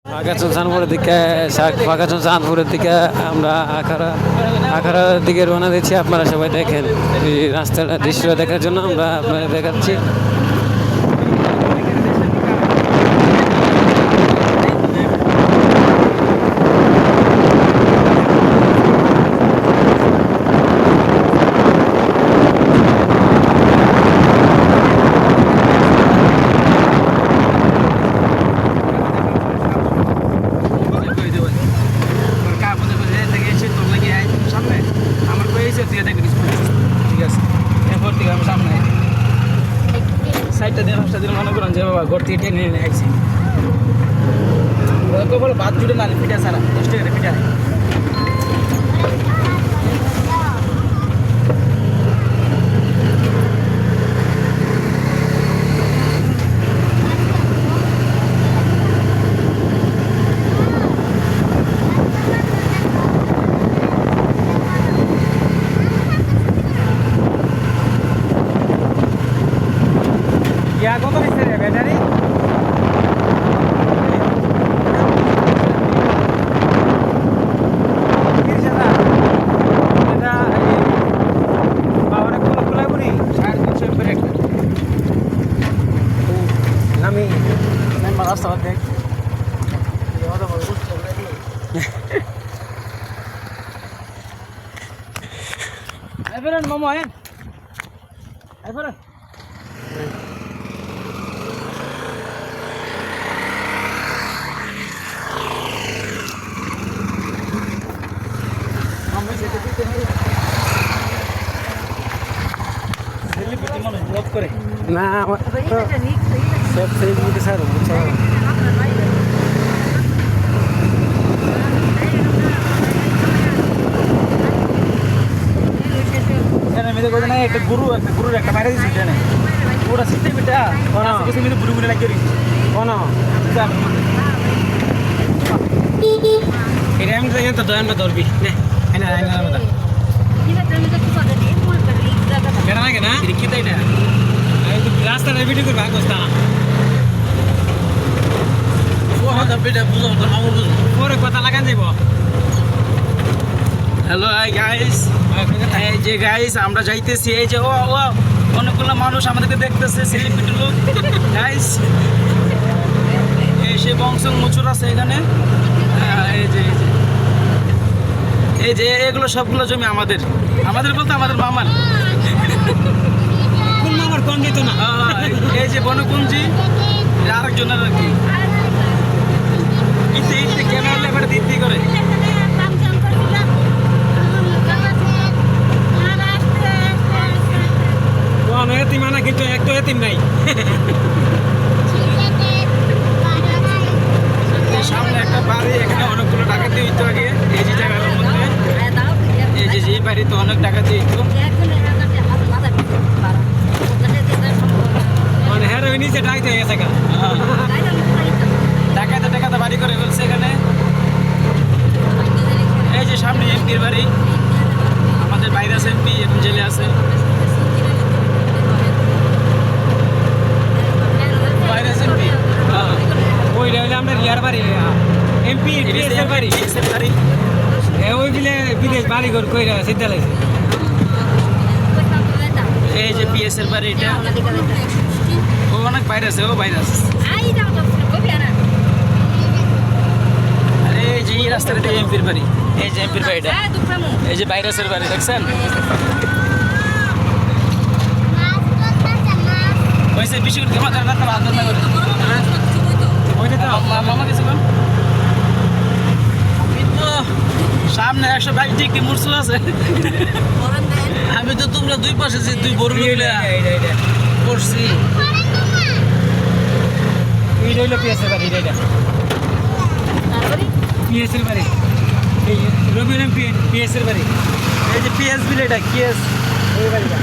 চাঁদপুরের দিকে চাঁদপুরের দিকে আমরা আখাড়ার দিকে রওনা দিচ্ছি। আপনারা সবাই দেখেন এই রাস্তাটা দৃশ্য দেখার জন্য আমরা আপনাদের দেখাচ্ছি। মনে করেন যে বাবা ঘর থেকে টেনে নিয়ে আইছি বলে ভাত জুড়ে না পিঠা সারা 10 টাকা পিঠা কত নিচ্ছে রে ব্যাটারি আমি রাস্তা দেখ মামা না আমার সব ফেসবুকে স্যার একটা গুরুর একটা বাইরে দিচ্ছি ট্রেনে পুরো সিস্টেম এটা গুরু গুরু লাগিয়ে দিচ্ছি কোন এটা আমি তো দয়ানটা ধরবি না কেনা লাগে না রিকিতা এটা রাস্তাটা ভিডিও করে ভাগ করতাম পরে কথা লাগান যাইব। হ্যালো গাইস, এই যে গাইস আমরা যাইতেছি এই যে ও অনেকগুলো মানুষ আমাদেরকে দেখতেছে সেলিব্রিটি লোক গাইস সে বংশং মুচুর আছে এখানে এই যে এগুলো সবগুলো জমি আমাদের বলতে আমাদের মামার কোন মামার কোন দিত না এই যে বনকুঞ্জি আরেকজনের আর কি ইতে ক্যামেরা লেবার দিতে করে কোন এতিম না কিন্তু একটা এতিম নাই সামনে একটা বাড়ি এখানে অনেকগুলো ডাকাতি হইতো আগে এই যে জায়গাটার মধ্যে এই যে বাড়িতে অনেক ডাকাতি হইতো মানে হেরোইন নিচে ডাকাতি হয়ে গেছে টাকাতে বাড়ি করে ফেলছে এখানে। এই যে সামনে এমপির বাড়ি, আমাদের বাইরে আছে এমপি এখন জেলে আছে। বাইরে আছে এমপি ওইটা হইলে আমরা রিয়ার বাড়ি এমপি বাড়ি ওই বিলে বিদেশ বাড়ি ঘর কইরা সিদ্ধা লাগছে। এই যে পিএস এর বাড়ি এটা ও অনেক বাইরে আছে আরে এই যে এই রাস্তাটা এমপির বাড়ি এই যে এমপির বাড়িটা এই যে ভাইরাসের বাড়ি দেখছেন ওইসে বেশি করে মাথা রাখতে আদর না করে ওইটা তো মামা কিছু কোন সামনে 122 ডিগ্রি মুরসুল আছে আমি তো তোমরা দুই পাশে যে দুই বড় মিলে করছি এই হইলো পিএসের বাড়ি এটা পিএসের বাড়ি এই রবিউল পিএসের বাড়ি এই যে পিএস বিল এটা কেস এই বাড়িটা